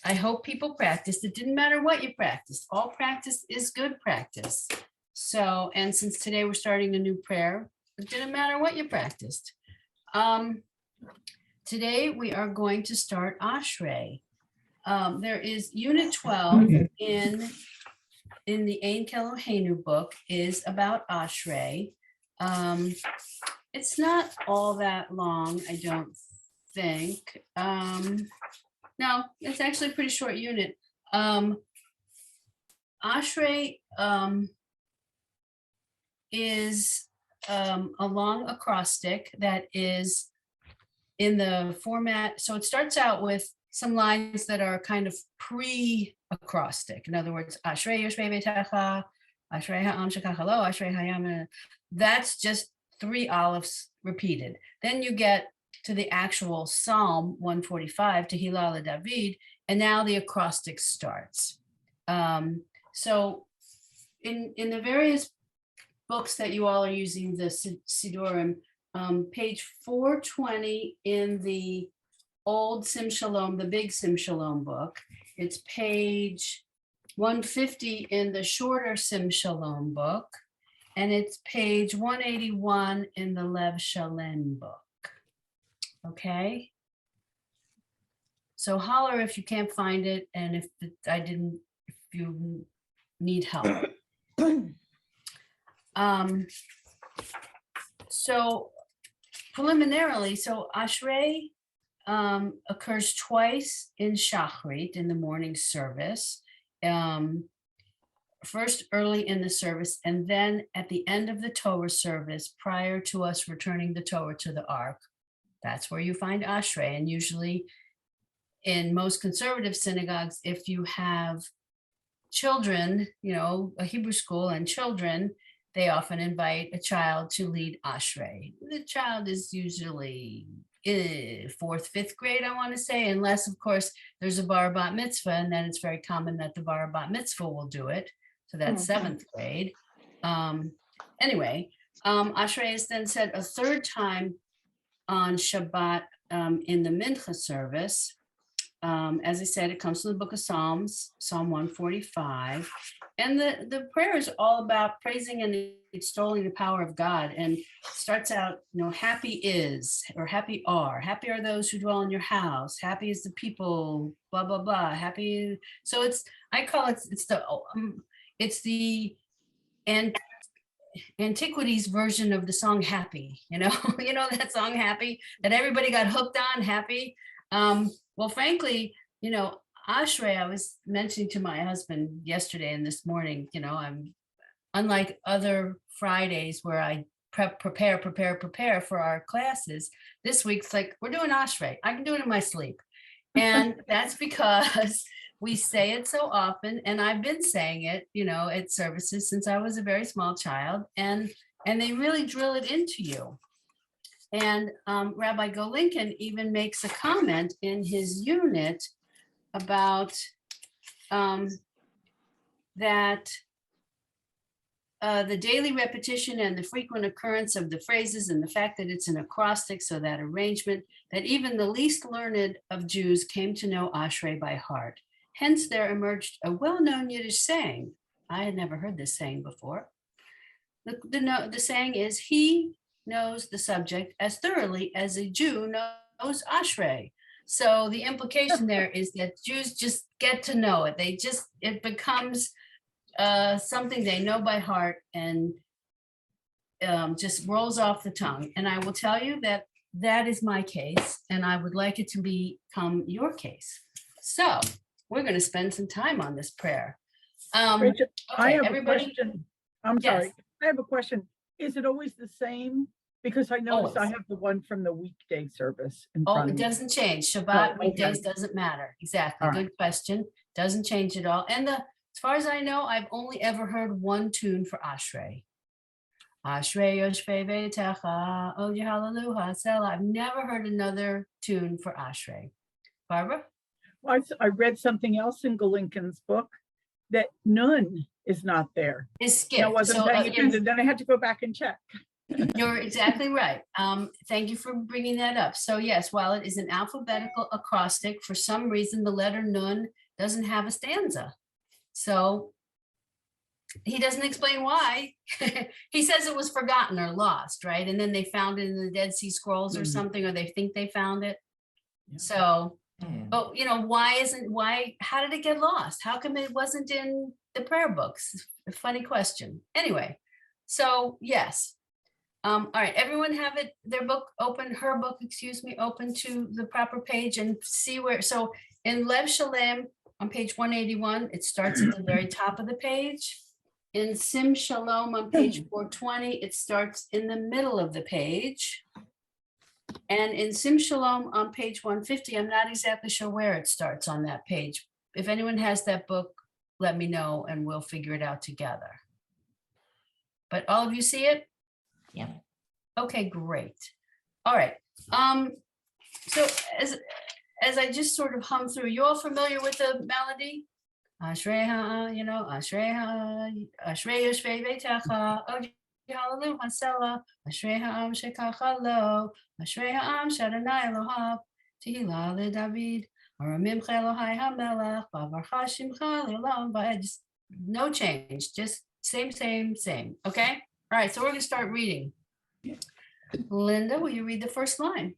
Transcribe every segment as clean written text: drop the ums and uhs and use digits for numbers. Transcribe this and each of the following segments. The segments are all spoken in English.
I hope people practiced. It didn't matter what you practiced. All practice is good practice. So, and since today we're starting a new prayer, it didn't matter what you practiced. Today we are going to start Ashrei. There is unit 12 in the Ein Keloheinu book is about Ashrei. It's not all that long, I don't think. No, it's actually a pretty short unit. Ashrei is a long acrostic that is in the format. So it starts out with some lines that are kind of pre-acrostic. In other words, Ashrei Yoshvei Beitecha, Ashrei Ha'am Shekach Lo, Ashrei Hayam. That's just 3 olives repeated. Then you get to the actual Psalm 145, Tehillah LeDavid, and now the acrostic starts. So in the various books that you all are using, the Sidurim, page 420 in the old Sim Shalom, the big Sim Shalom book. It's page 150 in the shorter Sim Shalom book. And it's page 181 in the Lev Shalem book. Okay. So holler if you can't find it, and if you need help. So preliminarily, so Ashrei occurs twice in Shachrit, in the morning service. First early in the service, and then at the end of the Torah service, prior to us returning the Torah to the Ark. That's where you find Ashrei. And usually in most conservative synagogues, if you have children, a Hebrew school and children, they often invite a child to lead Ashrei. The child is usually 4th, 5th grade, I want to say, unless, of course, there's a bar bat mitzvah, and then it's very common that the bar bat mitzvah will do it. So that's 7th grade. Anyway, Ashrei is then said a third time on Shabbat in the Mincha service. As I said, it comes from the book of Psalms, Psalm 145. And the prayer is all about praising and extolling the power of God, and starts out, happy is, or happy are those who dwell in your house. Happy is the people, blah, blah, blah. Happy. So I call it, it's the Antiquities version of the song Happy, that song Happy that everybody got hooked on, Happy. Well, frankly, Ashrei, I was mentioning to my husband yesterday and this morning, I'm unlike other Fridays where I prepare for our classes. This week's like, we're doing Ashrei. I can do it in my sleep. And that's because we say it so often, and I've been saying it, at services since I was a very small child, and they really drill it into you. And Rabbi Golinkin even makes a comment in his unit about that the daily repetition and the frequent occurrence of the phrases, and the fact that it's an acrostic, so that arrangement, that even the least learned of Jews came to know Ashrei by heart. Hence there emerged a well-known Yiddish saying. I had never heard this saying before. The saying is, he knows the subject as thoroughly as a Jew knows Ashrei. So the implication there is that Jews just get to know it. It becomes something they know by heart, and just rolls off the tongue. And I will tell you that is my case, and I would like it to become your case. So we're going to spend some time on this prayer. Rachel, okay, I have everybody. a question. I'm Yes. sorry. I have a question. Is it always the same? Because I noticed Always. I have the one from the weekday service in Oh, front it of me. doesn't change. Shabbat Oh, okay. weekdays doesn't matter. Exactly. All Good right. question. Doesn't change at all. And as far as I know, I've only ever heard one tune for Ashrei. Ashrei Yoshvei Beitecha, Oh Hallelujah, Selah. I've never heard another tune for Ashrei. Barbara? Well, I read something else in Golinkin's book that Nun is not there. Is And I skipped. wasn't So paying attention. Then I had to go back and check. You're exactly right. Thank you for bringing that up. So yes, while it is an alphabetical acrostic, for some reason, the letter nun doesn't have a stanza. So he doesn't explain why. He says it was forgotten or lost, right? And then they found it in the Dead Sea Scrolls or something, or they think they found it. Yeah. So, but how did it get lost? How come it wasn't in the prayer books? A funny question. Anyway, so yes. All right, everyone have their book open, her book, excuse me, open to the proper page and see where, so in Lev Shalem on page 181, it starts at the very top of the page. In Sim Shalom on page 420, it starts in the middle of the page. And in Sim Shalom on page 150, I'm not exactly sure where it starts on that page. If anyone has that book, let me know and we'll figure it out together. But all of you see it? Yeah. Okay, great. All right. So as I just sort of hum through, you all familiar with the melody? Ashreha, Ashreha, Ashreya Shvei Vetecha, Hallelujah, Hansela, Ashreha Am Shekacha Lo, Ashreha Am Shadonai Elohav, Tehillah le David, Aramimcha Elohai HaMelech, Bavarcha Shimcha Le'olam Va'ed. Just no change, just same. Okay. All right. So we're going to start reading. Linda, will you read the first line?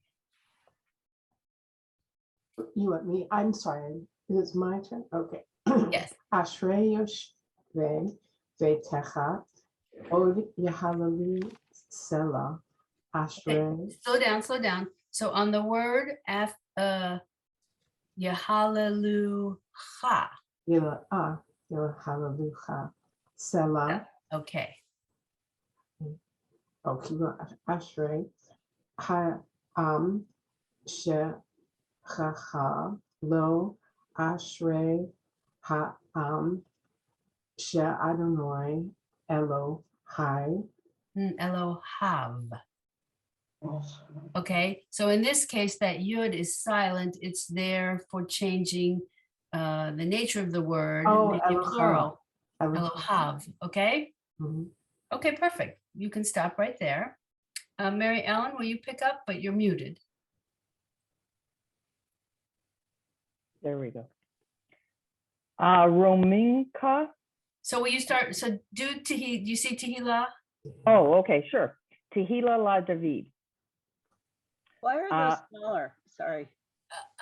You want me? I'm sorry. It's my turn? Okay. Yes. Ashrei Yoshvei Vetecha Od Yahalalu Selah Ashrei. Slow down. So on the word Yahalelucha. Yahalalucha Selah. Okay. Okay. Ashrei Shechacha Lo Ashrei Ha'am She'adonai Elohai. Elohav. Okay, so in this case, that yud is silent. It's there for changing the nature of the word. Oh, make it Elohav. plural. Elohav. Okay. Mhm. Okay, perfect. You can stop right there. Mary Ellen, will you pick up? But you're muted. There we go. Rominka. So will you start? So do you see Tehillah? Oh, okay, sure. Tehillah la David. Why are those smaller? Sorry.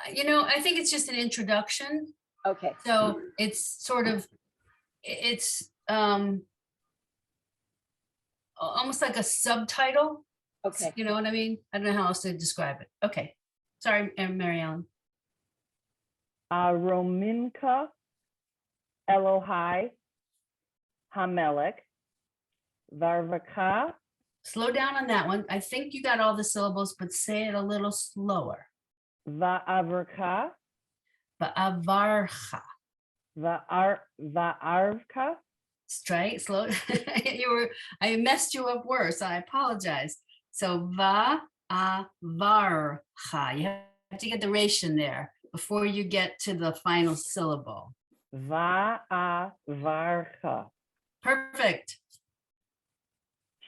I think it's just an introduction. Okay. So it's sort of, it's almost like a subtitle. Okay. You know what I mean? I don't know how else to describe it. Okay. Sorry, Mary Ellen. Rominka Elohai Hamelech Varvaka. Slow down on that one. I think you got all the syllables, but say it a little slower. Va'avrka. Va'avarcha. Va'arvka. Straight, slow. I messed you up worse. I apologize. So va'avarcha. You have to get the ration there before you get to the final syllable. Va'avarcha. Perfect.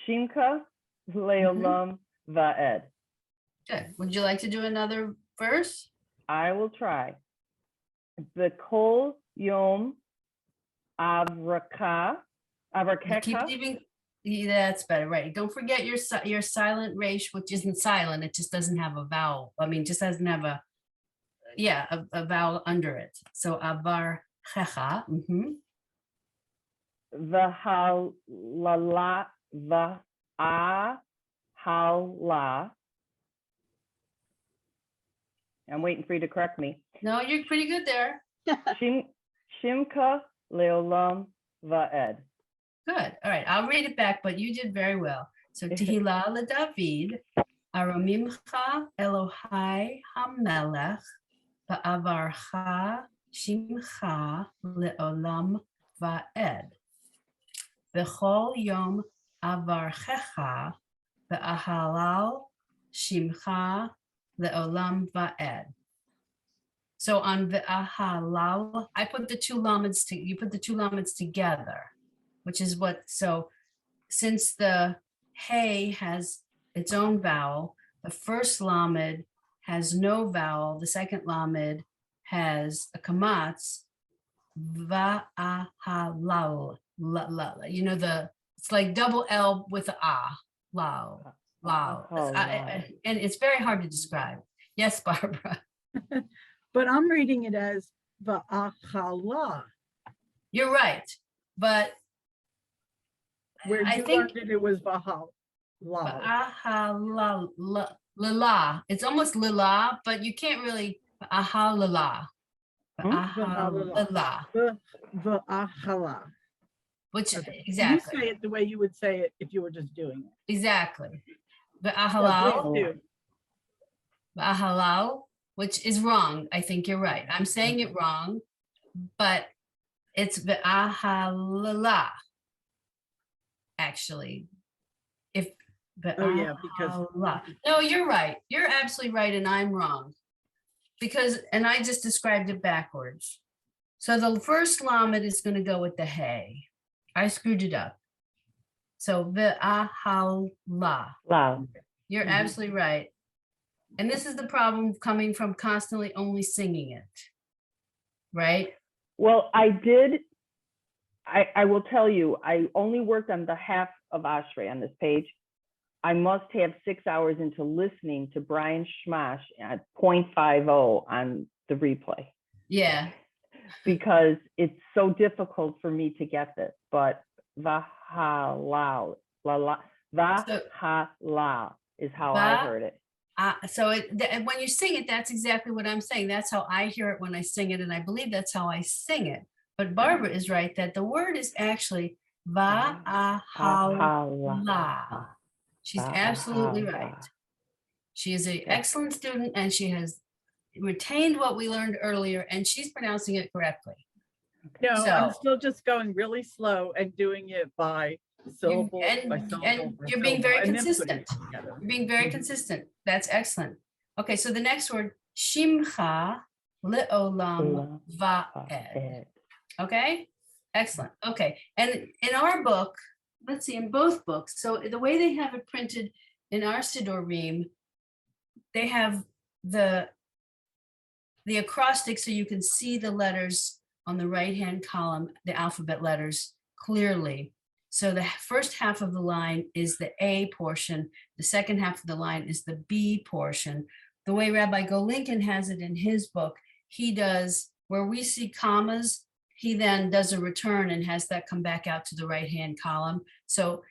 Shimka leolam va'ed. Good. Would you like to do another verse? I will try. The kol yom avraka You keep avrakeka. leaving. Yeah, that's better, right? Don't forget your silent resh, which isn't silent. It just doesn't have a vowel. I mean, just doesn't have a vowel under it. So avar checha. The halala the hala. I'm waiting for you to correct me. No, you're pretty good there. Shimka leolam va'ed. Good. All right. I'll read it back, but you did very well. So Tehillah LeDavid, Aramimcha Elohai HaMelech, Ba'avarcha Shimcha Leolam Va'ed. B'chol Yom Avarchecha, Ba'ahalal Shimcha Leolam Va'ed. So on Va'ahalal, I put the two lameds you put the two lameds together, which is what, so since the hey has its own vowel. The first lamed has no vowel. The second lamed has a kamatz. Va a ha lal. You know, it's like double L with a ah. Lao. Lao. Oh, wow. And it's very hard to describe. Yes, Barbara. But I'm reading it as va'achala, You're right. But where I you think learned it was vahala. aha la la la. It's almost lila, but you can't really aha la la. Aha la la. Va'achala. Which Okay. You exactly. say it the way you would say it if you were just doing it. Exactly. The Yeah, ahalal. please do. Ahalal, which is wrong. I think you're right. I'm saying it wrong, but it's the ahalala. Actually, if the Oh, yeah, because no, you're right. You're absolutely right, and I'm wrong and I just described it backwards. So the first lamed is going to go with the hey. I screwed it up. So the ahala. Wow. You're Mhm. absolutely right. And this is the problem coming from constantly only singing it, right? Well, I will tell you, I only worked on the half of Ashray on this page. I must have 6 hours into listening to Brian Schmash at 0.50 on the replay Yeah. because it's so difficult for me to get this. But vahalal, vahala is how I heard it. When you sing it, that's exactly what I'm saying. That's how I hear it when I sing it, and I believe that's how I sing it. But Barbara is right that the word is actually va'ahala. Vahala. She's absolutely Vahala. right. She is an excellent student, and she has retained what we learned earlier, and she's pronouncing it correctly. No, I'm So- still just going really slow and doing it by syllable by syllable. And by you're being syllable, very and then putting consistent. it together. You're being very Mhm. consistent. That's excellent. Okay, so the next word, shimcha le'olam va'ed. Okay, excellent. Okay, and in our book, let's see, in both books, so the way they have it printed in our Sidorim, they have the acrostic so you can see the letters on the right-hand column, the alphabet letters clearly. So the first half of the line is the A portion. The second half of the line is the B portion. The way Rabbi Golinkin has it in his book, he does, where we see commas, he then does a return and has that come back out to the right-hand column. So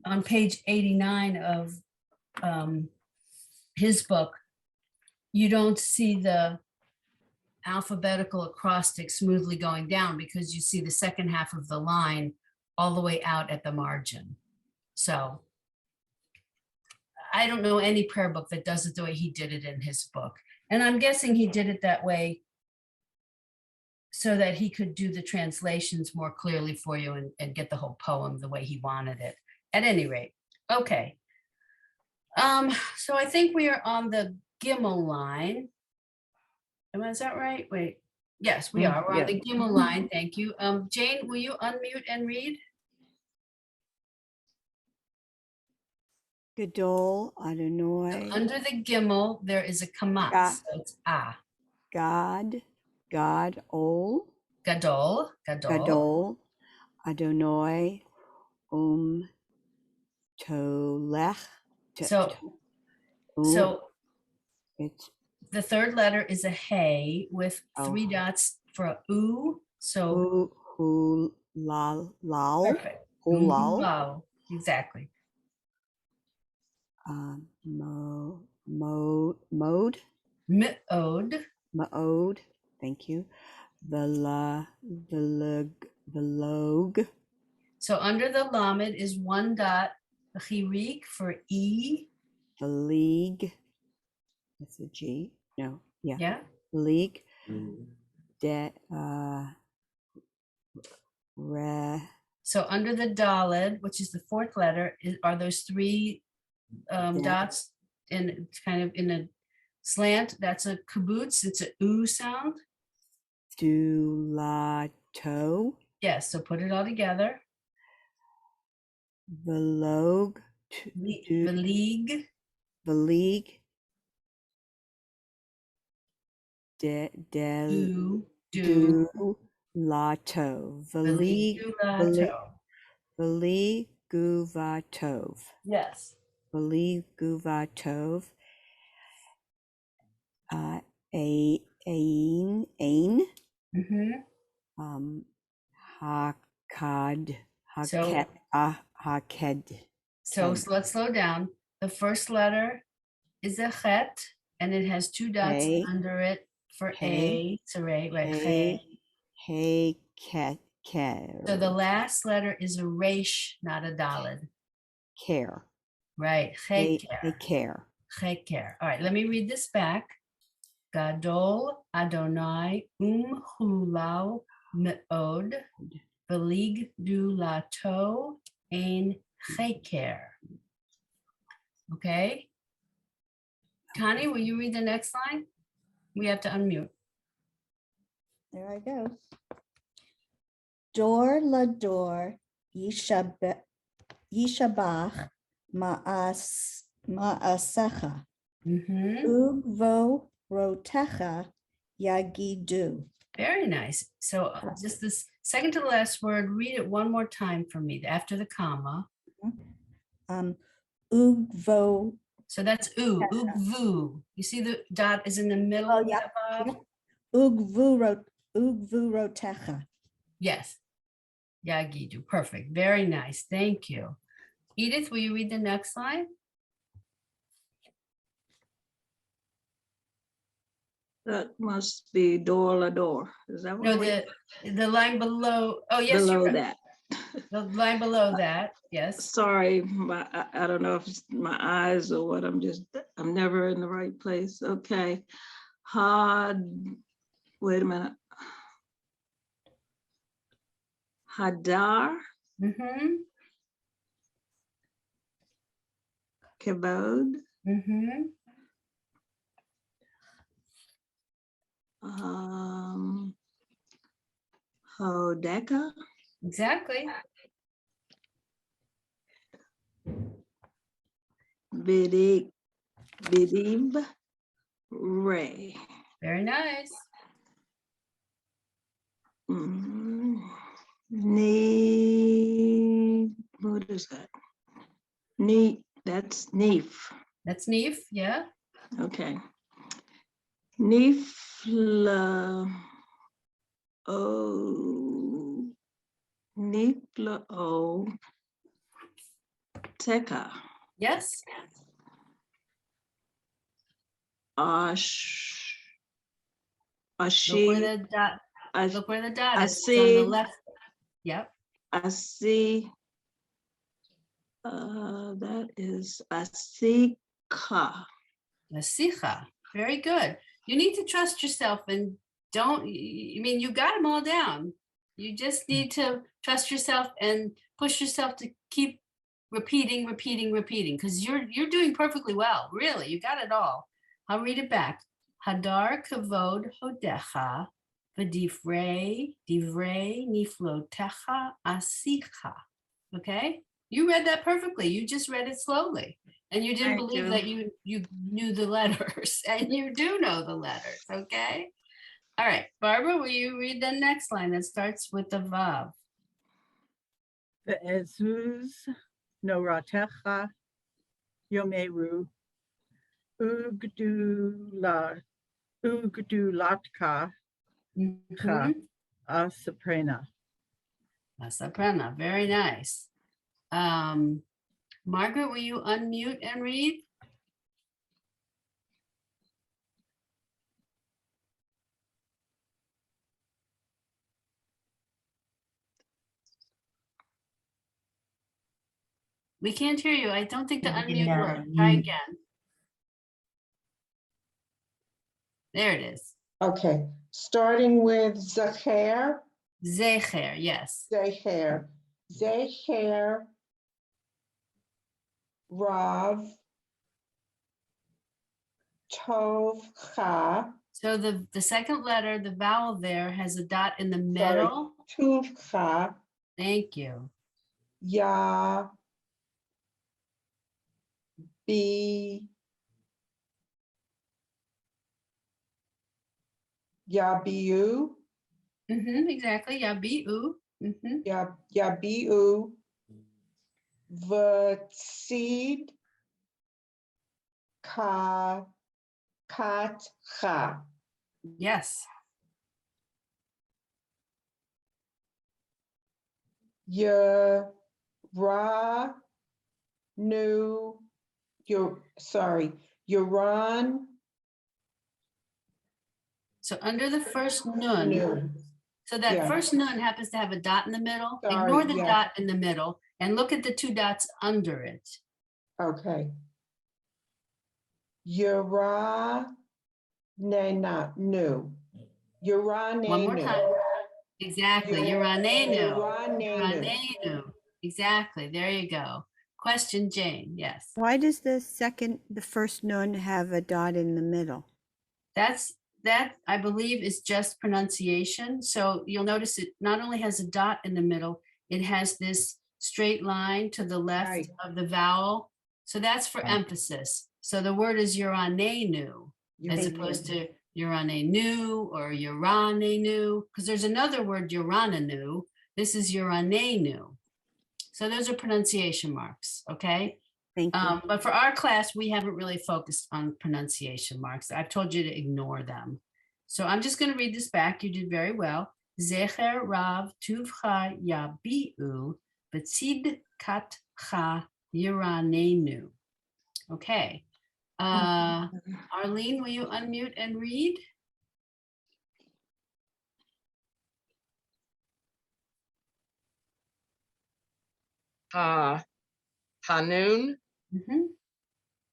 on page 89 of his book, you don't see the alphabetical acrostic smoothly going down because you see the second half of the line all the way out at the margin. So I don't know any prayer book that does it the way he did it in his book. And I'm guessing he did it that way so that he could do the translations more clearly for you and get the whole poem the way he wanted it. At any rate, okay. So I think we are on the Gimel line. Is that right? Wait. Yes, we are. We're on the Gimel line. Thank you. Jane, will you unmute and read? Gadol Adonai. Under the Gimel, there is a kamat. Ga- So it's ah. God, Ol, Gadol. Gadol, Adonai, Tolech. So It's the third letter is a hey with 3 dots for a oo. So Lal, perfect. Hulal, Exactly. Mode, Mi'od. Maod, thank you. The log, So under the lamed is 1 dot. The chirik for e. the league. That's a G. No, yeah. Yeah. League. So under the daled, which is the 4th letter, are those 3 dots in kind of in a slant? That's a kibbutz. It's a oo sound. Dulato. Yes. So put it all together. Velog The league. Velig. Del. Do. Lato. Veligulato. Veliguvatov. Yes. Veliguvatov. Ain. Mm-hmm. Hakad. So- Haked. So let's slow down. The first letter is a chet, and it has two dots Hey. under it for Hey. A. It's a right, Hey. chet. Hey. Care. So the last letter is a resh, not a dalid. Care. Right. They Cheker. care. Cheker. All right, let me read this back. Gadol Adonai hulau meod velig du lato ein cheker. Okay. Connie, will you read the next line? We have to unmute. There I go. Dor la dor yishabach ma'asecha Mhm. ugvo rotecha yagidu. Very nice. So just this second to the last word, read it one more time for me after the comma. Ugvo. So that's ugvu. You see the dot is in the middle Oh, of yeah. that, Bob? Ugvu rotecha. Yes. Yagidu. Perfect. Very nice. Thank you. Edith, will you read the next line? That must be door la door. Is that what? No, the line below. Oh, yes, you're Below right. that. The line below that. Yes. Sorry, I don't know if it's my eyes or what. I'm never in the right place. Okay. Wait a minute. Hadar Mm-hmm. Kavod. Mm-hmm. Hodeka. Exactly. Bidib Ray. Very nice. What is that? That's Neef. That's Neve. Yeah. Okay. Nifla O Teka. Yes. Look where the dot. Look where the dot is. It's on the left. Yep. I see. That is Asika. Nasicha. Very good. You need to trust yourself and don't, I mean, you got them all down. You just need to trust yourself and push yourself to keep repeating, because you're doing perfectly well. Really, you got it all. I'll read it back. Hadar kavod hodecha v'divrei niflotecha asicha. Okay? You read that perfectly. You just read it slowly. And you didn't Thank believe you. that you knew the letters, and you do know the letters, okay? All right, Barbara, will you read the next line that starts with the Vav? Ve'ezuz noratecha yomeru ugdulatka Mhm. asaprena. Soprano, very nice. Margaret, will you unmute and read? We can't hear you. I don't think the unmute worked. Try again. There it is. Okay, starting with Zacher, Zecher, yes. Zecher, Rav, Tov, Cha, So the second letter, the vowel there has a dot in the sorry, middle. Tuv, Cha, Thank you. Ya, Yabi. Yabiu. Exactly. Yabi'u. Yabiu. V'tsid. Katcha. Yes. Yara Yaran So under the first nun, nu. so that Yeah. first nun happens to have a dot in the middle. Sorry, Ignore the yeah. dot in the middle and look at the two dots under it. Okay. Yara Nena nu. Yara One more time. Nenu. Exactly. Yuranenu. Yuranenu. Yuranenu. Exactly. There you go. Question, Jane. Yes. Why does the first nun have a dot in the middle? That I believe is just pronunciation. So you'll notice it not only has a dot in the middle, it has this straight line to the left Right. of the vowel. So that's for emphasis. So the word is yuranenu as opposed to yuranenu or yuranenu, because there's another word yuranenu. This is yuranenu. So those are pronunciation marks, okay? Thank you. But for our class, we haven't really focused on pronunciation marks. I've told you to ignore them. So I'm just going to read this back. You did very well. Zecher Rav Tuvcha Yabi'u B'tzid Katcha Yiranenu. Okay. Arlene, will you unmute and read? Hanun, Mhm.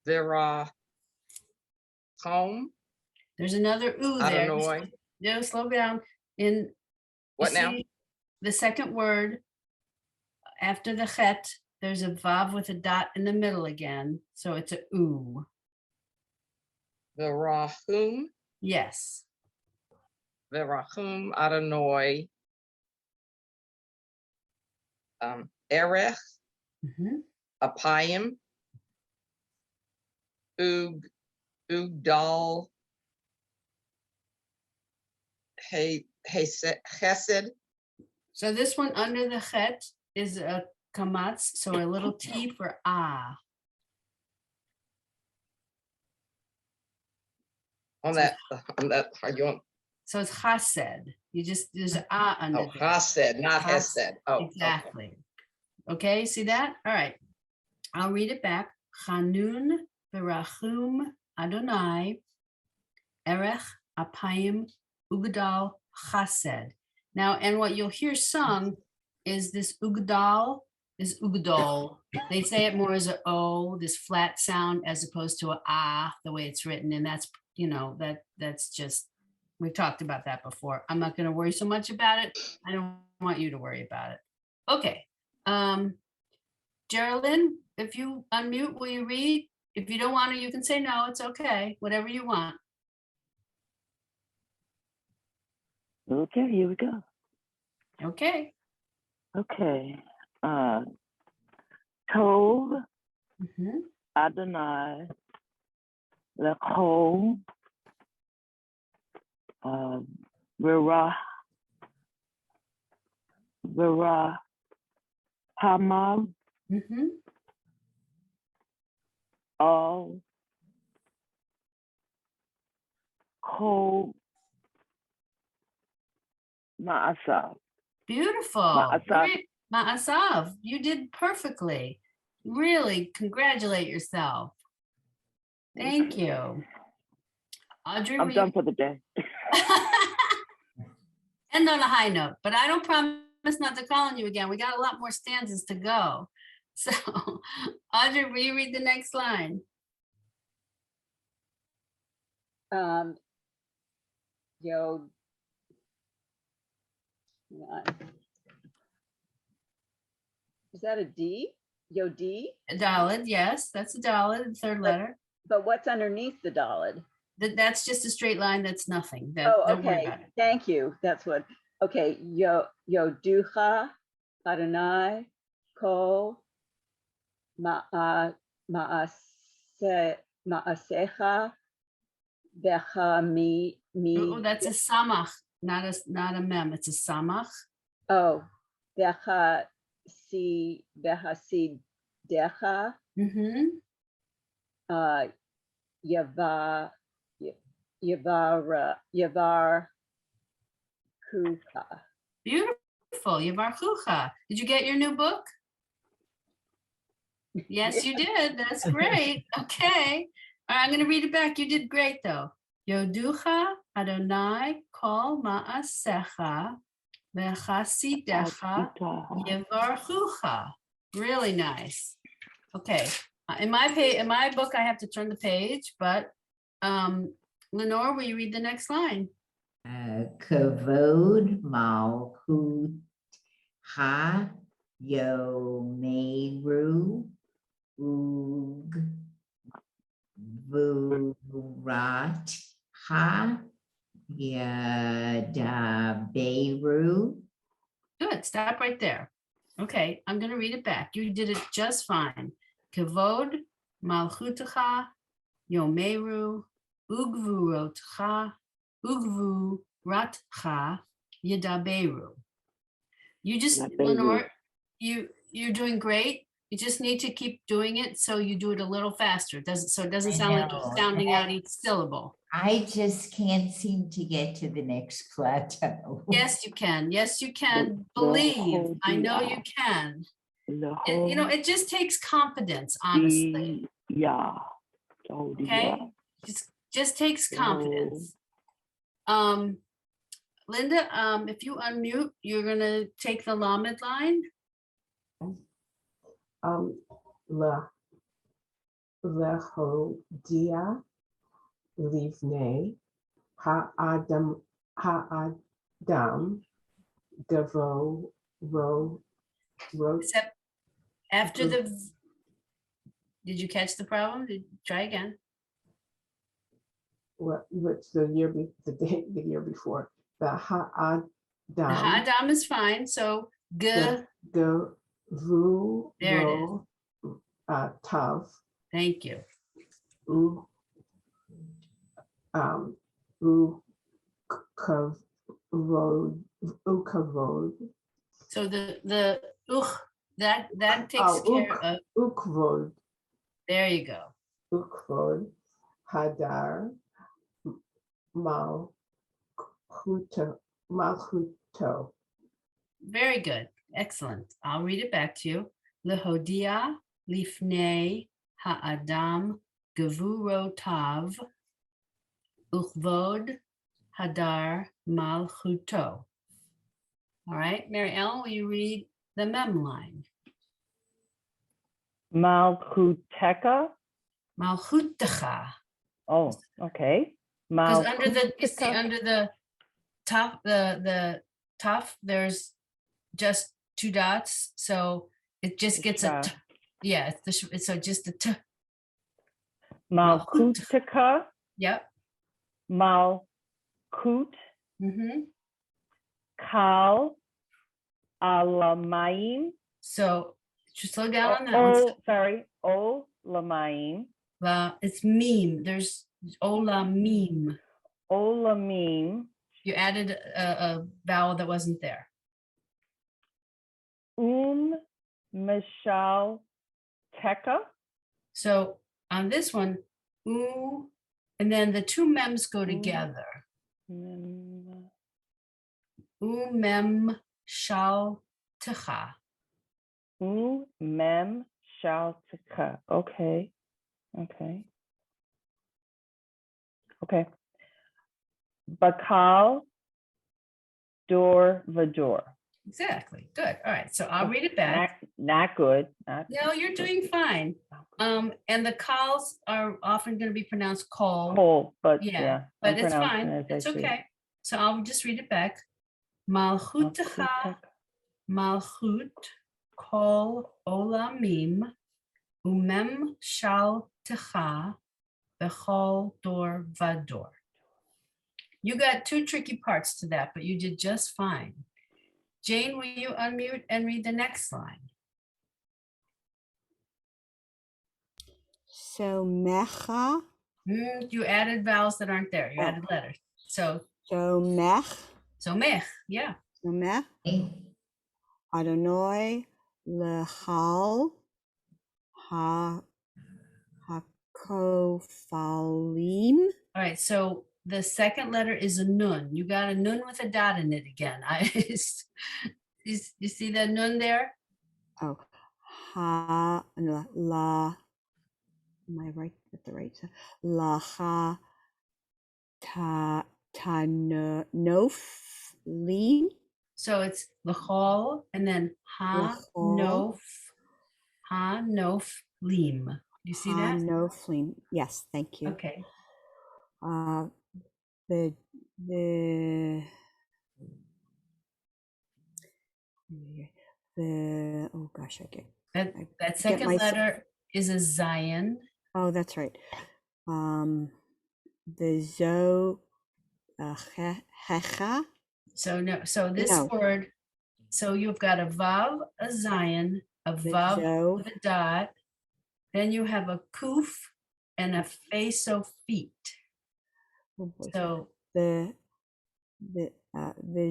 Vera, home. There's another ooh there. Adonai. No, slow down. You What now? see the second word after the chet, there's a vav with a dot in the middle again. So it's a ooh. Verahum, Yes. Verahum, Adonai. Erech, Mhm. Apayim, Ugdal, Chesed. So this one under the chet is a kamatz, so a little T for ah. On that, are you on? So it's chased. There's an ah under Oh, there. Chesed, not Chas- Hesed. Oh, okay. Exactly. Okay, see that? All right. I'll read it back. Chanun berachum Adonai erech apayim ugdal chased. Now, and what you'll hear sung is this ugdal, is ugdol. They say it more as a o, this flat sound, as opposed to a ah, the way it's written. And that's, that's just, we've talked about that before. I'm not going to worry so much about it. I don't want you to worry about it. Okay. Geraldine, if you unmute, will you read? If you don't want to, you can say no, it's okay, whatever you want. Okay, here we go. Okay. Okay. Tov Mhm. Adonai Lechol Vera Hamav Mhm. All Kol Ma'asav. Beautiful. Ma'asav. Great. Ma'asav, you did perfectly. Really, congratulate yourself. Thank you. Audrey, I'm done for the day. End on a high note, but I don't promise not to call on you again. We got a lot more stanzas to go. So, Audrey, will you read the next line? Yo. Hang on. Is that a D? Yo D? A Dalid, yes, that's a Dalid, the third letter. But what's underneath the Dalid? That's just a straight line. That's nothing. Oh, Don't worry okay. about it. Thank you. That's what. Okay. Yo ducha Adonai Kol Ma'aseh Maasecha Becha Oh, that's a samach, not a mem. It's a samach. Oh, Becha Si Becha Si Decha Mm-hmm. Yavar Kucha. Beautiful. Yavarchucha. Did you get your new book? Yes, you did. That's great. Okay. All right, I'm going to read it back. You did great, though. Yoducha Adonai kol ma'asecha v'chasidecha yevarchucha. Really nice. Okay. In my book, I have to turn the page, but Lenore, will you read the next line? Kavod malchut ha yomeru ug vurat ha yadaberu. Good. Stop right there. Okay, I'm going to read it back. You did it just fine. Kavod malchutecha yomeru ugvurotcha ugvuratcha yadaberu. You just, Lenore, you're doing great. You just need to keep doing it so you do it a little faster. It doesn't sound like you're sounding out each syllable. I just can't seem to get to the next plateau. Yes, you can. Yes, you can. Believe. I know you can. And, it just takes confidence, honestly. Yeah. Okay? Just takes confidence. Linda, if you unmute, you're gonna take the Lamed line. Lehodia livne ha'adam gavo ro Except after the, did you catch the problem? Try again. what's the year the year before the ha'adam. The Ha'adam is fine. So Vu there it is. ro tav Thank you. u ukavod. So the that takes care of Ukvod. There you go. Ukvod hadar malchuto. Very good. Excellent. I'll read it back to you. Lehodia lifnei ha'adam gevurotav uchvod hadar malchuto. All right, Mary Ellen, will you read the mem line? Malchutecha. Malchutecha. Oh, okay. Because under the, you see, under the top, the top, there's just 2 dots, so it just gets a t. Yeah, it's so just a t. Malchutecha. Yep. Malchut. Kal alamayim. So just slow down on that one. Sorry, olamayim. It's meme. There's olamim. Olamim. You added a vowel that wasn't there. Mishal teka. So on this one, and then the 2 mems go together. Mem shal techa. Mem shal techa. Okay. Bakal dor vador. Exactly. Good. All right. So I'll read it back. Not good. No, you're doing fine. And the kals are often going to be pronounced kol. Kol, but yeah, but it's fine. It's okay. So I'll just read it back. Malchutecha, malchut, kol olamim, umem shal techa, bechol dor vador. You got 2 tricky parts to that, but you did just fine. Jane, will you unmute and read the next line? Somecha. You added vowels that aren't there. You Oh. added letters. So Somech. mech, yeah. Somech. Adonai lechal hakofalim. All right, so the second letter is a nun. You got a nun with a dot in it again. You see that nun there? Oh, la. Am I right at the right side? Lacha noflim. So it's lechol and then Lechol. nof lim. You see that? Noflim. Yes, thank you. Okay. The oh gosh, I get That second myself. letter is a Zion. Oh, that's right. The zo hecha. So no, so this No. word, so you've got a vav, a Zion, a The vav zo. with a dot, then you have a kuf and a faso feet. Oh boy. So The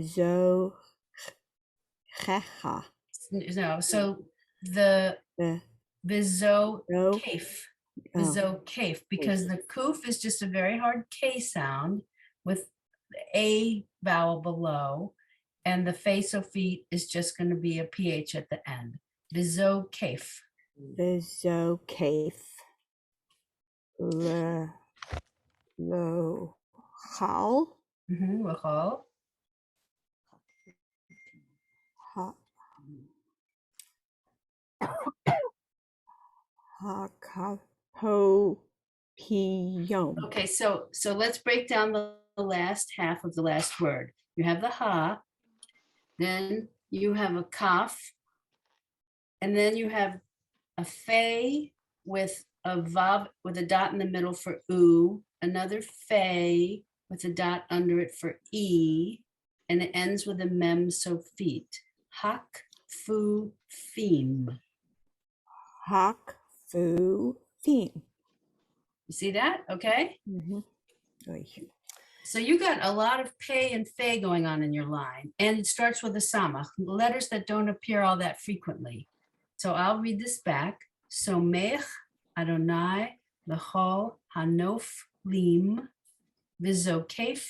zo hecha. no, so the vizo No. kaf, Oh, vizo kaf, because the kuf is just a very hard K sound with the A vowel below, and the faso feet is just going to be a PH at the end. Vizo kaf. Vizo kaf. Lo chal. Lechol. Piyom. Okay, so let's break down the last half of the last word. You have the ha, then you have a kaf, and then you have a fe with a vav with a dot in the middle for u, another fe with a dot under it for e, and it ends with a mem so feet. Hak fu theme. Hak fu theme. You see that? Okay. Oy. So you got a lot of pay and fay going on in your line, and it starts with a samach, letters that don't appear all that frequently. So I'll read this back. Somech Adonai lechol hanof lim v'zokef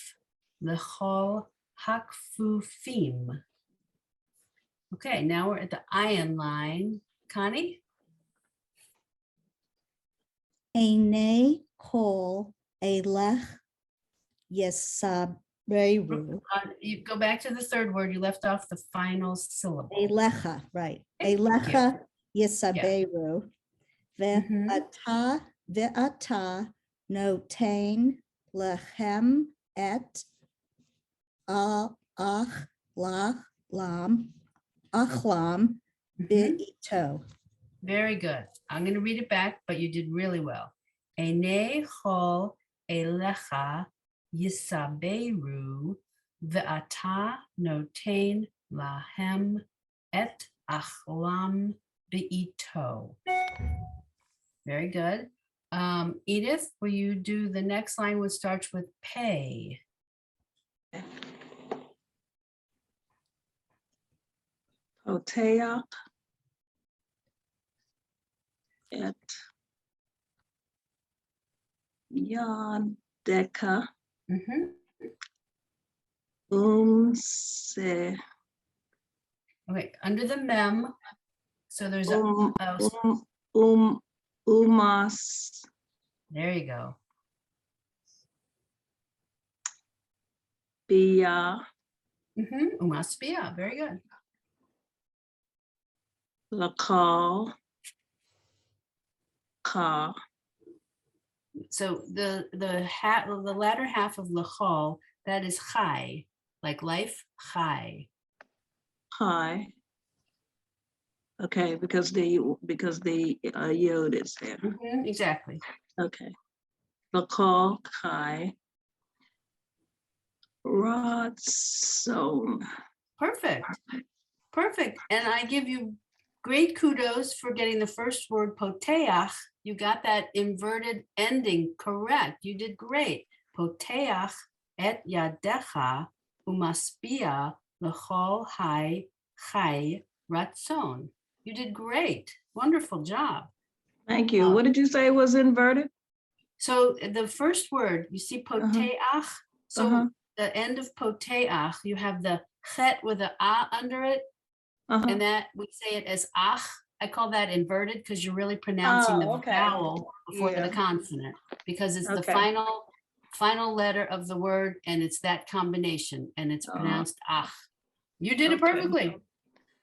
lechol hakfufim. Okay, now we're at the ayin line. Connie? Eine kol elech yesaberu. You go back to the third word. You left off the final syllable. Elecha, right. Thank you. Elecha yesaberu. Mhm. Ve'ata notain lechem et achlam Mhm. be'ito. Very good. I'm going to read it back, but you did really well. Einei chol elecha yisaberu ve'ata noten lahem et achlam be'ito. Very good. Edith, will you do the next line, which starts with pay? Poteach et Yadeka se Okay, under the mem, so there's a, umas there you go. bia Umaspia, very good. lakal ka. So the latter half of lachal, that is chai, like life, chai. Hi. Okay, because the yod is there. Exactly. Okay. Lakal kai. Ratson. Perfect. Perfect. And I give you great kudos for getting the first word poteach You got that inverted ending correct. You did great. Poteach et yadecha umaspia l'chol hai chai ratzon. You did great. Wonderful job. Thank you. What did you say was inverted? So the first word, you see poteach. So Uh-huh. the end of poteach, you have the chet with the a under it, and that we say it as ach. I call that inverted because you're really pronouncing the okay. vowel before the Yeah. consonant, because it's the Okay. final letter of the word, and it's that combination, and it's pronounced ach. You did it Okay. perfectly.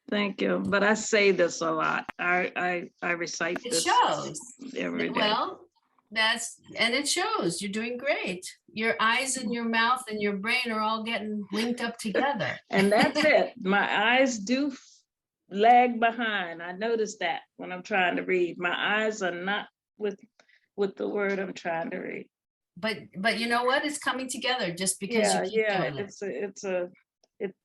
Thank you. But I say this a lot. I recite It this shows. every day. Well, and it shows. You're doing great. Your eyes and your mouth and your brain are all getting linked up together. And that's it. My eyes do lag behind. I notice that when I'm trying to read. My eyes are not with the word I'm trying to read. But you know what? It's coming together just because you keep doing it.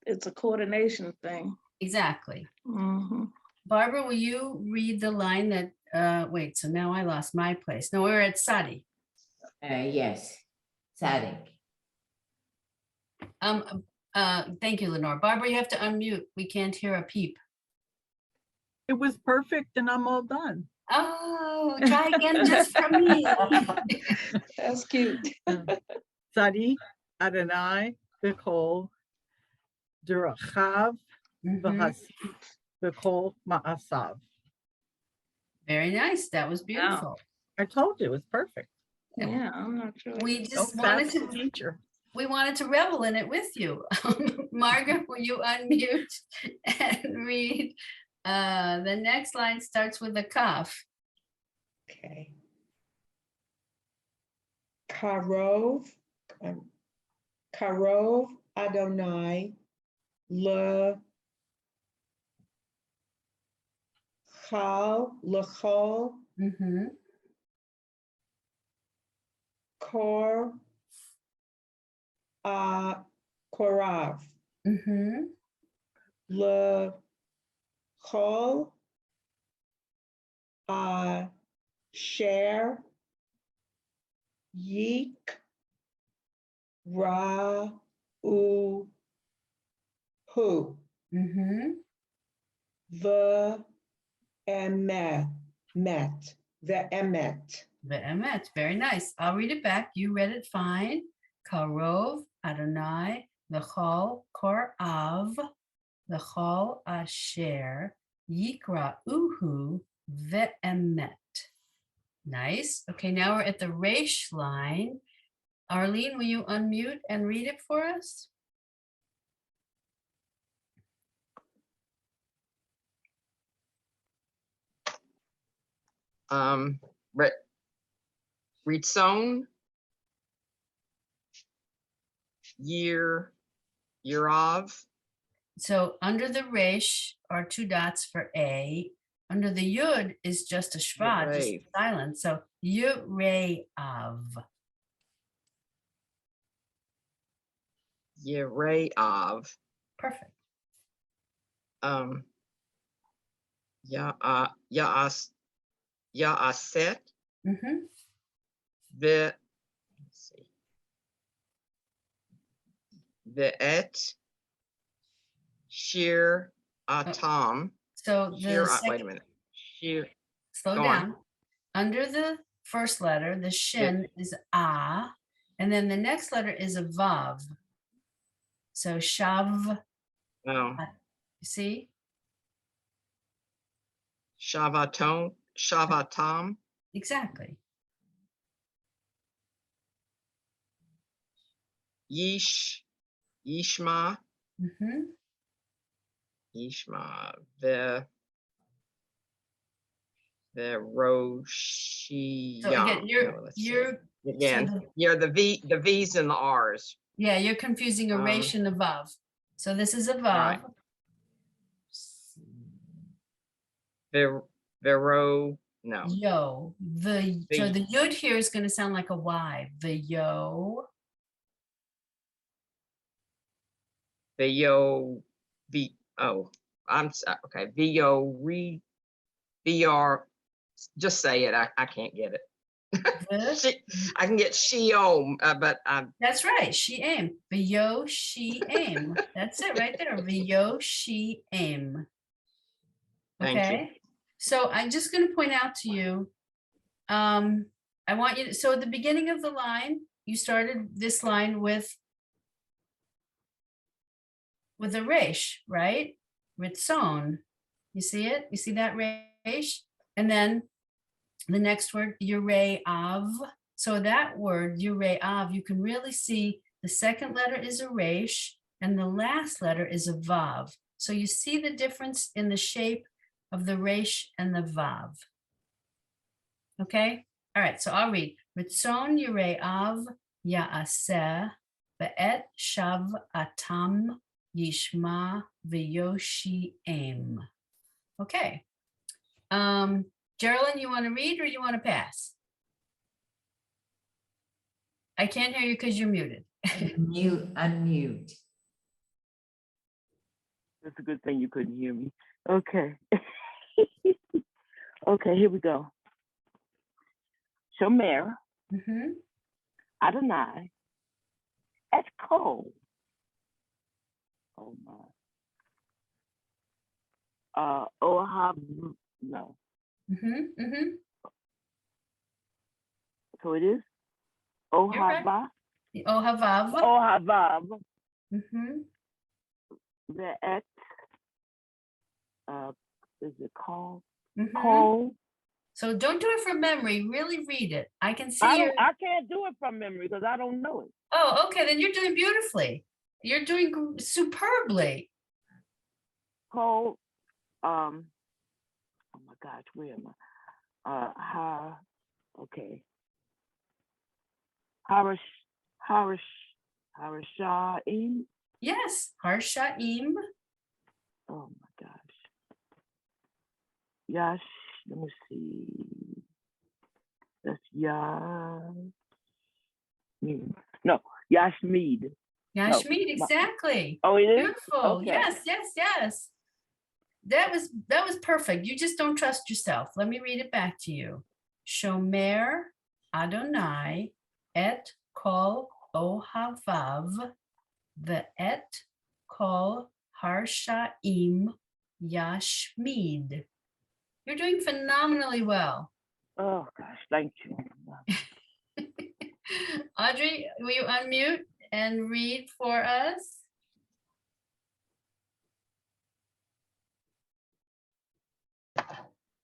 It's a coordination thing. Exactly. Mhm. Barbara, will you read the line that, wait, so now I lost my place. No, we're at Sadi. Yes, Sadik. Thank you, Lenore. Barbara, you have to unmute. We can't hear a peep. It was perfect and I'm all done. Oh, try again just for me. That's cute. Sadi, Adonai, Bechol, Derachav, V'hasit, Bechol Ma'asav. Very nice. That was beautiful. I told you, it was perfect. Yeah, I'm not sure. We No just wanted fancy to teacher. we wanted to revel in it with you. Margaret, will you unmute and read? The next line starts with a kaf. Okay. Karov, Karov Adonai le chal lechol kor korav le chol share yik ra u hu the emet the emet. The emet, very nice. I'll read it back. You read it fine. Karov Adonai l'chol kor av l'chol asher yikra uhu ve'emet. Nice. Okay, now we're at the resh line. Arlene, will you unmute and read it for us? Ritzon, Year of. So under the resh are two dots for A. Under the yud is just a shva, just silent. So Yereav. Yereav. Perfect. Yaaset. Let's see. Ve'et Shir Atam. So wait a minute. Shir. Slow down. Under the first letter, the shin is a, and then the next letter is a vav. So shav. Oh. You see? Shavatam. Exactly. Yishma. Yishma. The Roshi. So again, you're the V's and the R's. Yeah, you're confusing a resh and a vav. So this is a vav. Vero. No. Yo. So the yud here is going to sound like a Y. The yo. I'm okay. VR. Just say it. I can't get it. The- I can get Sheom, but That's right. She aim. V'yo she aim. That's it right there. V'yo she aim. Thank you. Okay. So I'm just going to point out to you. I want you to. So at the beginning of the line, you started this line with a resh, right? Ritzon. You see it? You see that resh? And then the next word, yurei av. So that word, yurei av, you can really see the second letter is a resh and the last letter is a vav. So you see the difference in the shape of the resh and the vav. Okay? All right, so I'll read. Ritzon yurei av ya'aseh be'et shav atam yishma v'yoshi aim. Okay. Geraldine, you want to read or you want to pass? I can't hear you because you're muted. Unmute. It's a good thing you couldn't hear me. Okay. Okay, here we go. Shomer, Mhm. Adonai, et kol. Oh my. Ohab, no. So it is right. Ohava, Ohavav. Ohavav, Mhm. ve'et, is it called? Mhm. Kol. So don't do it from memory. Really read it. I can see I your. can't do it from memory because I don't know it. Oh, okay. Then you're doing beautifully. You're doing superbly. Kol, oh my gosh, where am I? Okay. Harashaim. Yes. Harshaim. Oh my gosh. Yash, let me see. That's Yash. No, Yashmid. Yashmid, exactly. Oh, it is? Beautiful. Okay. Yes, yes, yes. That was perfect. You just don't trust yourself. Let me read it back to you. Shomer Adonai et kol ohavav ve'et kol harshaim yashmid. You're doing phenomenally well. Oh gosh, thank you. Audrey, will you unmute and read for us?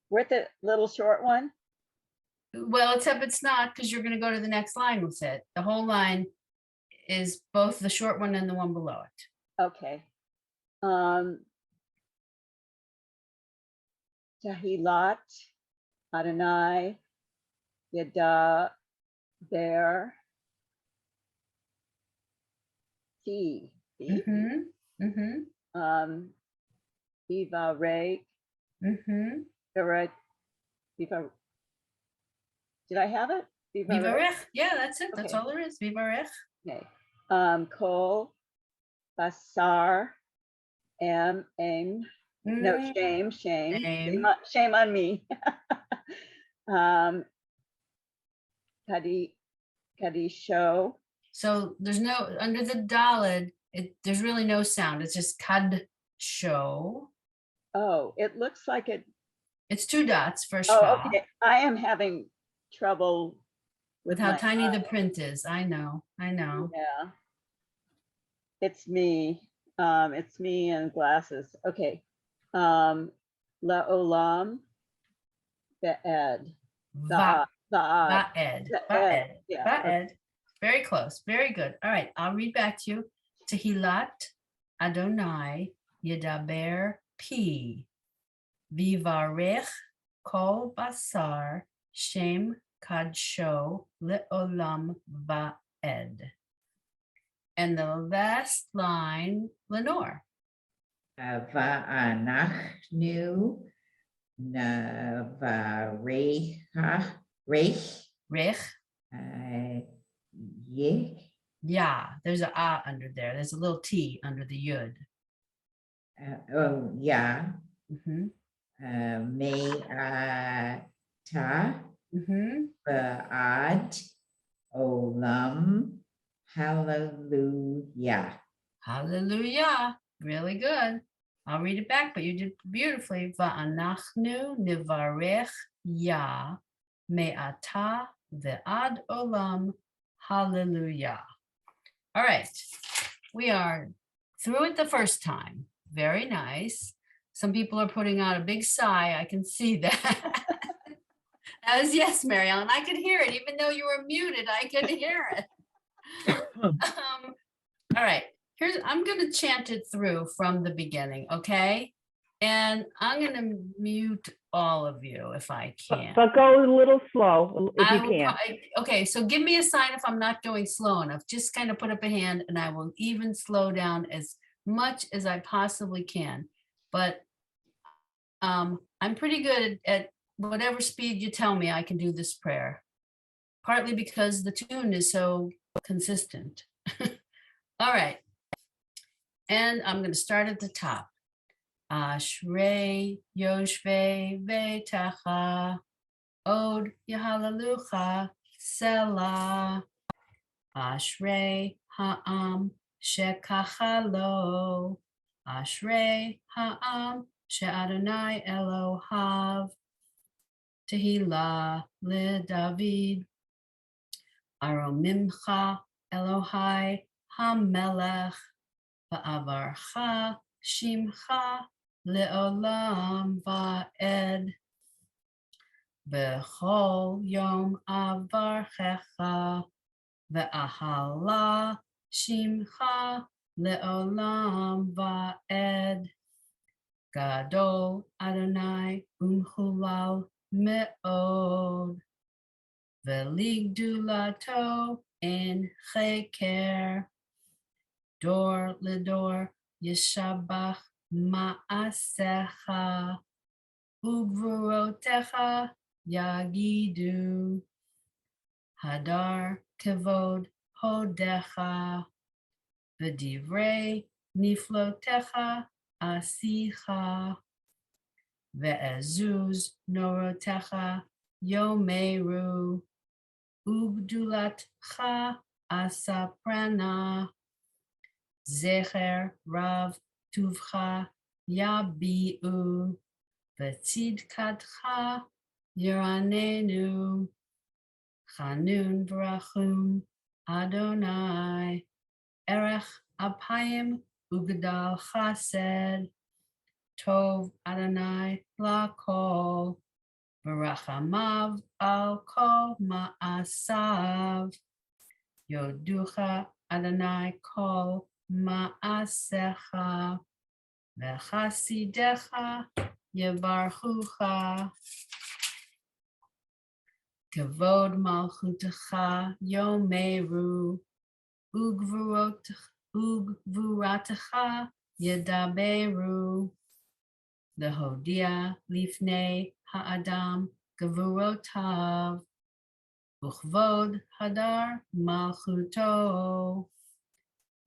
Worth a little short one? Well, except it's not because you're going to go to the next line with it. The whole line is both the short one and the one below it. Okay. Tahilat, Adonai, Yada, Bear, T. Viva Ray, Viva. Did I have it? Vivarech. Yeah, that's it. That's Okay. all there is. Vivarech. Okay. Kol, Basar, Aim. No, shame. Shame on me. Kadisho. So there's no, under the Daled, there's really no sound. It's just kad show. Oh, it looks like it. It's two dots for Oh, schwa. okay. I am having trouble With how my tiny the eyes. print is. I know. Yeah. It's me. It's me and glasses. Okay. La'olam Be'ed. Ba'ed. Yeah. Ba'ed. Very close. Very good. All right. I'll read back to you. Tehilat Adonai Yedaber Pi. Vivarech Kol Basar Shem Kadsho Le'olam Ba'ed. And the last line, Lenore. Va'anachnu navareha rech. Yeah, there's a ah under there. There's a little T under the yud. Oh yeah. Mhm. May Mhm. Ba'ad Olam. Hallelujah. Hallelujah. Really good. I'll read it back, but you did beautifully. Va'anachnu nivarech ya me'ata ve'ad olam. Hallelujah. All right. We are through it the first time. Very nice. Some people are putting out a big sigh. I can see that. As yes, Mary Ellen, I could hear it. Even though you were muted, I could hear it. All right, I'm gonna chant it through from the beginning, okay? And I'm gonna mute all of you if I can. But go a little slow if I you will can. okay, so give me a sign if I'm not going slow enough. Just kind of put up a hand and I will even slow down as much as I possibly can. But I'm pretty good at whatever speed you tell me I can do this prayer. Partly because the tune is so consistent. All right. And I'm going to start at the top. Ashrei Yoshvei Ve'techa Od Yahalalucha Selah. Ashrei Ha'am Shekachalo. Ashrei Ha'am She'adonai Elohav. Tehillah LeDavid. Aromimcha Elohai HaMelech. Va'avarcha Shimcha Le'olam Va'ed. B'chol Yom Avarchecha Ve'ahala Shimcha Le'olam Va'ed. Gadol Adonai Umchulal Me'od. Ve'ligdulato En Cheker. Dor Lidor Yeshabach Ma'asecha Ugvurotecha Yagidu Hadar Kevod Hodecha V'divrei Niflotecha Asicha Ve'ezuz Norotecha Yomeru Ugdulatcha Asaprana Zecher Rav Tuvcha Yabi'u V'tzidkatcha Yiranenu Chanun V'rachum Adonai Erech Apayim Ugdal Chased Tov Adonai Lakol V'rachamav Al Kol Ma'asav Yoducha Adonai Kol Ma'asecha V'chasidecha Yevarchucha Kavod Malchutecha Yomeru Ugvuratecha Yedaberu Lehodia Lifnei Ha'adam Gavurotav Uchvod Hadar Malchuto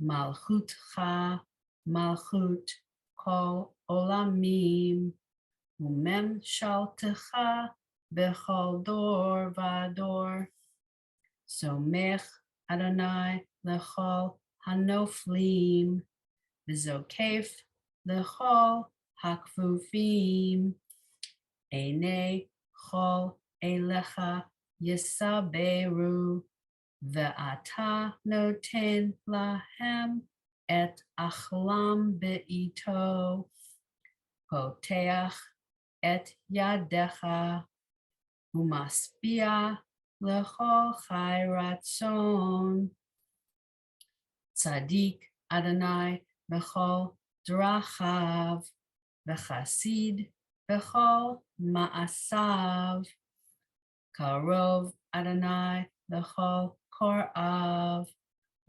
Malchutcha Malchut Kol Olamim Umem Shaltecha Bechol Dor Vador Somech Adonai Lechol Hanoflim V'zokef Lechol Hakfufim Einei Chol Elecha Yesaberu Ve'ata noten lahem et achlam be'ito poteach et yadecha umaspia lechol chai ratzon tzadik Adonai bechol drachav v'chasid bechol ma'asav karov Adonai lechol korav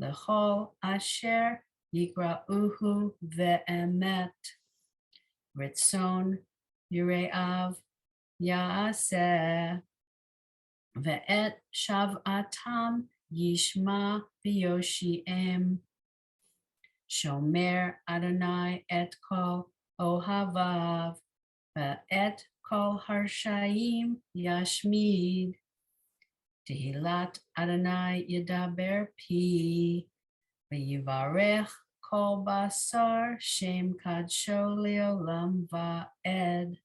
lechol asher yikra'uhu ve'emet ritzon yire'av ya'aseh ve'et shav'atam yishma v'yoshi'em shomer Adonai et kol ohavav ve'et kol harshaim yashmid. Tehilat Adonai yedaber pi. V'yivarech kol basar shem kadsho leolam va'ed.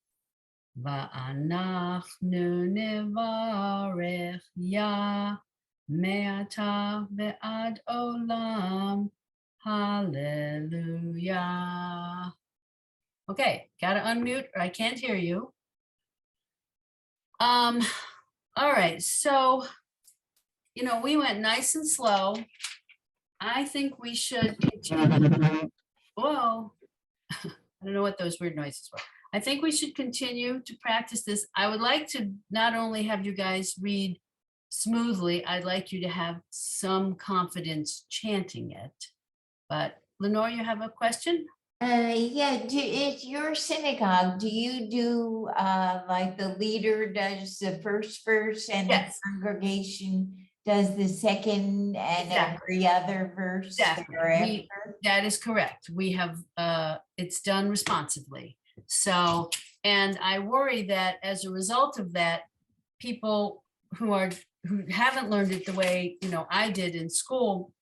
Va'anachnu nevarech ya me'ata ve'ad olam. Hallelujah. Okay, gotta unmute or I can't hear you. All right, so, we went nice and slow. I think we should continue. Whoa. I don't know what those weird noises were. I think we should continue to practice this. I would like to not only have you guys read smoothly, I'd like you to have some confidence chanting it. But Lenore, you have a question? Yeah, at your synagogue, do you do like the leader does the first verse and the Yes. congregation does the second and Exactly. every other verse thereafter? That is correct. We have, it's done responsively. So, and I worry that as a result of that, people who haven't learned it the way, I did in school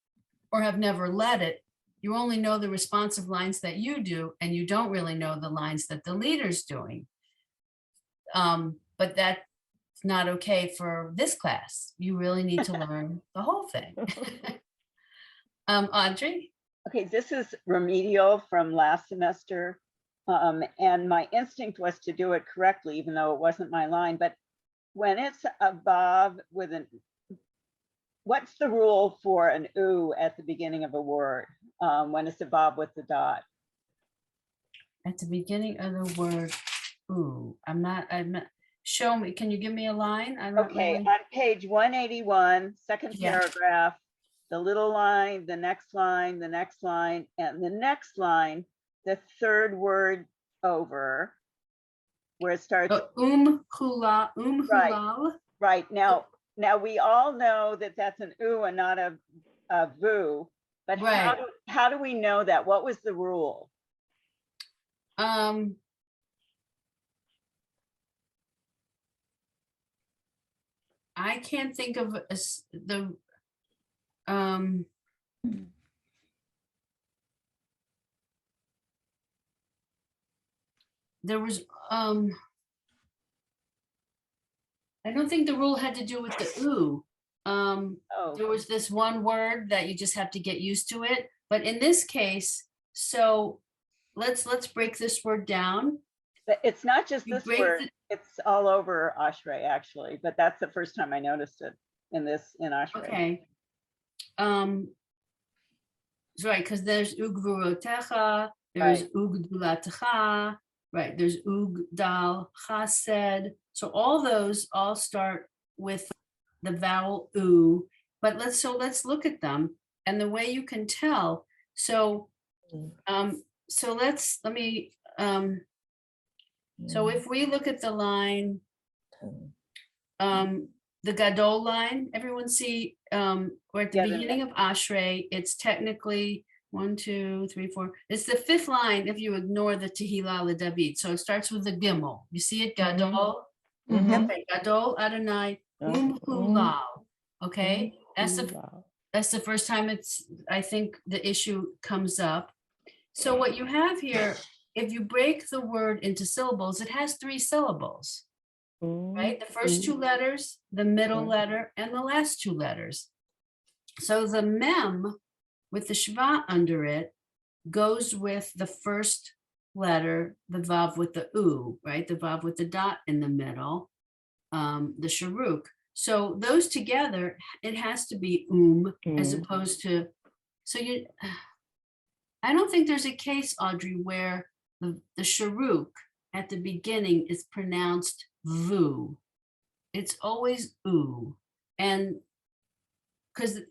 or have never led it, you only know the responsive lines that you do, and you don't really know the lines that the leader's doing. But that's not okay for this class. You really need to learn the whole thing. Audrey? Okay, this is remedial from last semester. And my instinct was to do it correctly, even though it wasn't my line. But when it's a vav with an, what's the rule for an oo at the beginning of a word? When it's a vav with the dot? At the beginning of the word, ooh, I'm not, show me, can you give me a line? I'm not Okay, really- on page 181, second Yeah. paragraph, the little line, the next line, the next line, and the next line, the third word over, where it starts. Hula, hulal. Right, now we all know that that's an oo and not a vu, but Right. how do we know that? What was the rule? I can't think of there was, I don't think the rule had to do with the oo. There was this one word that you just have to get used to it. But in this case, so let's break this word down. But it's not just You this break word, it's all over Ashrei actually, but that's the first time I noticed it in Ashrei. Okay. Right, because there's ugvurotecha, there's ugdulatecha, right, there's ugdal chased. So all those all start with the vowel oo, but let's look at them and the way you can tell. So so if we look at the line, the gadol line, everyone see, we're at the beginning of Ashrei. It's technically 1, 2, 3, 4. It's the fifth line if you ignore the Tehillah LeDavid. So it starts with the Gimel. You see it, gadol. Okay, gadol Adonai hulal. Okay, that's the first time I think the issue comes up. So what you have here, if you break the word into syllables, it has 3 syllables. Right, the first 2 letters, the middle letter, and the last 2 letters. So the mem with the shva under it goes with the first letter, the vav with the u, right? The vav with the dot in the middle, the sharuk. So those together, it has to be as opposed to, so I don't think there's a case, Audrey, where the sharuk at the beginning is pronounced vu. It's always oo. And because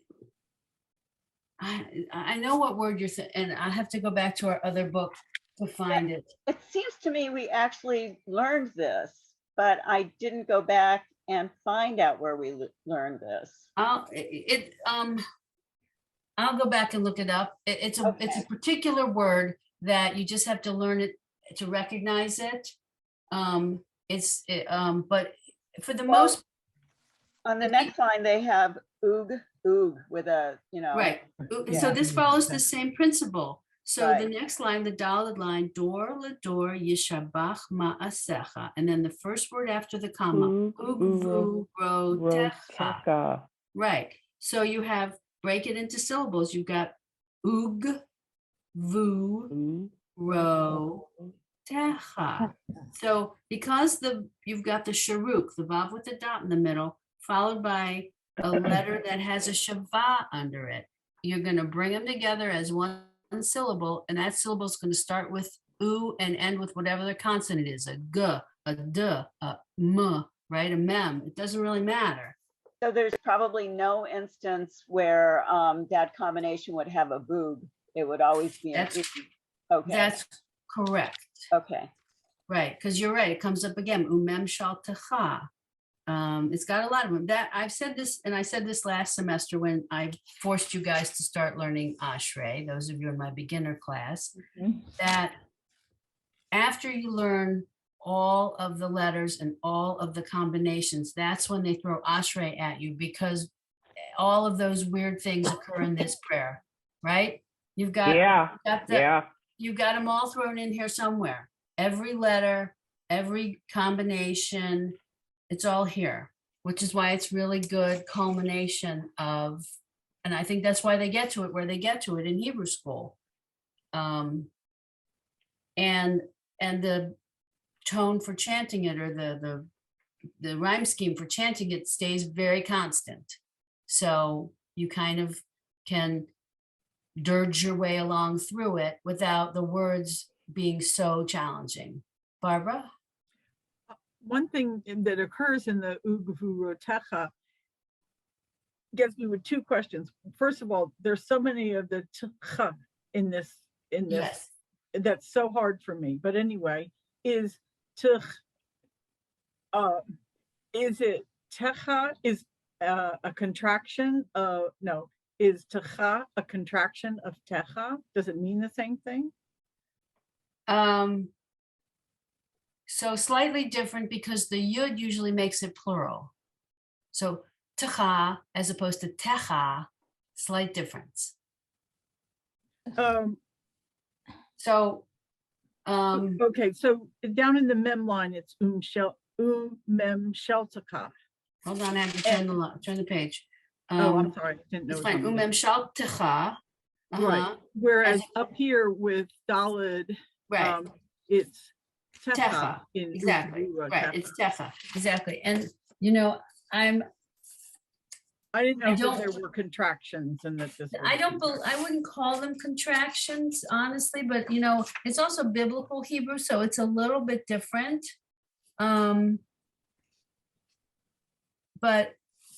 I know what word you're saying, and I have to go back to our other book to find it. It seems to me we actually learned this, but I didn't go back and find out where we learned this. I'll go back and look it up. It's a particular word that you just have to learn it to recognize it. but for the Well, most, On the next line, they have oog, oog with a, right. So Yeah. this follows the same principle. So the Right. next line, the Dalet line, dor ledor yishabach ma'asecha. And then the first word after the comma, Ug, ugvu rotecha. Roteka. Right. So you have, break it into syllables. You've got ug, vu, Ug, ro, techa. So because you've got the sharuk, the vav with the dot in the middle, followed by a letter that has a shava under it, you're going to bring them together as one syllable, and that syllable is going to start with u and end with whatever the consonant is, a g, a d, a m, right, a mem. It doesn't really matter. So there's probably no instance where that combination would have a boog. It would always be an That's- oog. Okay, That's correct. okay. Right, because you're right. It comes up again. Umem shal techa. It's got a lot of them. That I've said this, and I said this last semester when I forced you guys to start learning Ashrei, those of you in my beginner class, that after you learn all of the letters and all of the combinations, that's when they throw Ashrei at you, because all of those weird things occur in this prayer, right? You've got, Yeah, yeah. You've got them all thrown in here somewhere. Every letter, every combination, it's all here, which is why it's really good culmination of, and I think that's why they get to it where they get to it in Hebrew school. And the tone for chanting it, or the rhyme scheme for chanting it, stays very constant. So you kind of can dirge your way along through it without the words being so challenging. Barbara? One thing that occurs in the ugvu rotecha gets me with two questions. First of all, there's so many of the tcha in this, Yes. that's so hard for me. But anyway, is it techa is a contraction of, no, is techa a contraction of techa? Does it mean the same thing? So slightly different, because the yud usually makes it plural. So techa as opposed to techa, slight difference. So Okay, so down in the mem line, it's mem sheltecha. hold on, I have to turn the page. Oh, I'm sorry, I didn't know. It's it was fine. on the- Umem shaltecha. Right, whereas up here with Dalid, Right. it's Techa. techa. In Exactly. Ugvu Right. rotecha. It's techa. Exactly. And I didn't know I if don't- there were contractions and that this. I wouldn't call them contractions, honestly, but it's also biblical Hebrew, so it's a little bit different. But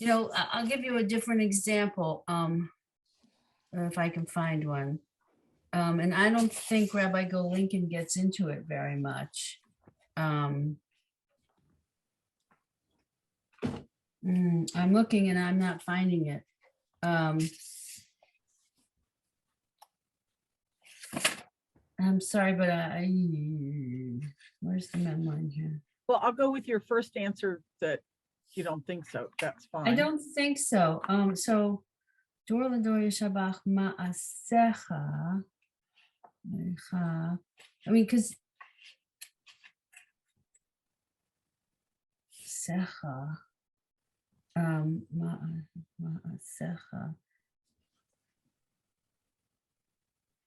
I'll give you a different example, if I can find one. And I don't think Rabbi Golinkin gets into it very much. I'm looking and I'm not finding it. I'm sorry, but where's the mem line here? Well, I'll go with your first answer that you don't think so. That's fine. I don't think so. So Dor Lador Yishabach Ma'asecha. I mean, because Secha. Ma'asecha.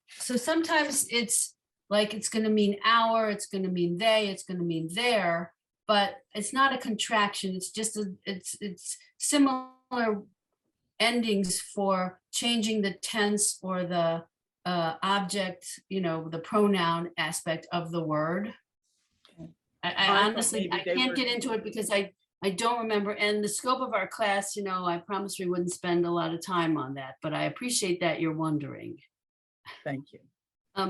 So sometimes it's like it's going to mean our, it's going to mean they, it's going to mean their, but it's not a contraction. It's just it's similar endings for changing the tense or the object, the pronoun aspect of the word. I honestly, I can't get into it because I don't remember. And the scope of our class, I promised we wouldn't spend a lot of time on that, but I appreciate that you're wondering. Thank you.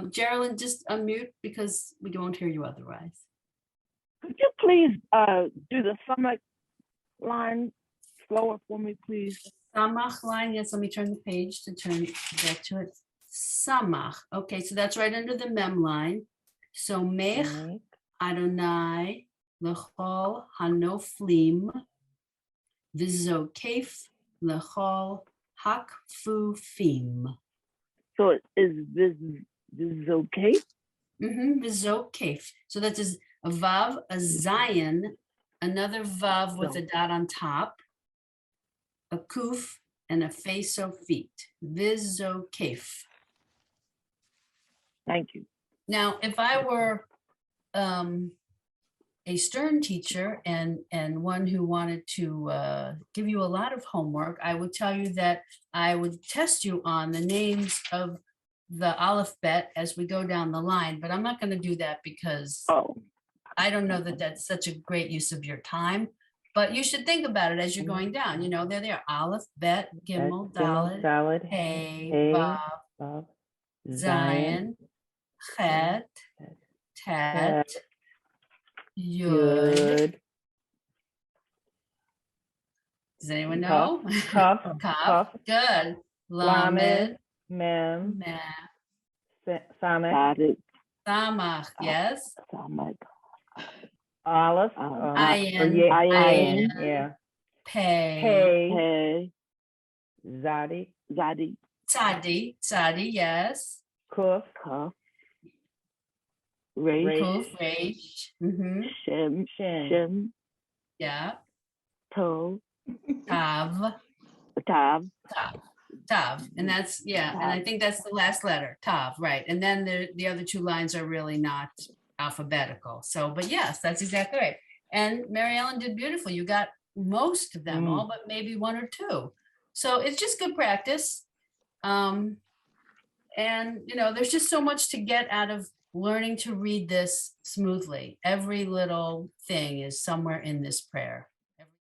Geraldine, just unmute because we won't hear you otherwise. Could you please do the summit line slower for me, please? Samach line, yes, let me turn the page to get to it. Samach, okay, so that's right under the mem line. So Mech, Adonai, lechol hanoflim, v'zokef lechol hakfufim. So is this okay? V'zokef. So that is a vav, a zayin, another vav with a dot on top, a kuf, and a face of feet. V'zokef. Thank you. Now, if I were a Stern teacher and one who wanted to give you a lot of homework, I would tell you that I would test you on the names of the alphabet as we go down the line, but I'm not going to do that because I don't know that that's such a great use of your time. But you should think about it as you're going down. You know, there they are: Aleph, Bet, Gimel, Dalet, Hey, Vav, Zayin, Chet, Tet, Yud. Does anyone know? Kaf, Kaf. Good. Lamed, Mem, Mem, Samech, Samach. Yes. Aleph, Ayin, Ayin, yeah. Pei, Hey, Zadi, Tzadi, Tzadi. Yes. Kuf, Kuf, Reish. Shem, Yeah. Tov, Tav. Tav, Tav. And that's, yeah. And I think that's the last letter, Tav, right. And then the other two lines are really not alphabetical. So, but yes, that's exactly right. And Mary Ellen did beautiful. You got most of them, all but maybe one or two. So it's just good practice. And, you know, there's just so much to get out of learning to read this smoothly. Every little thing is somewhere in this prayer.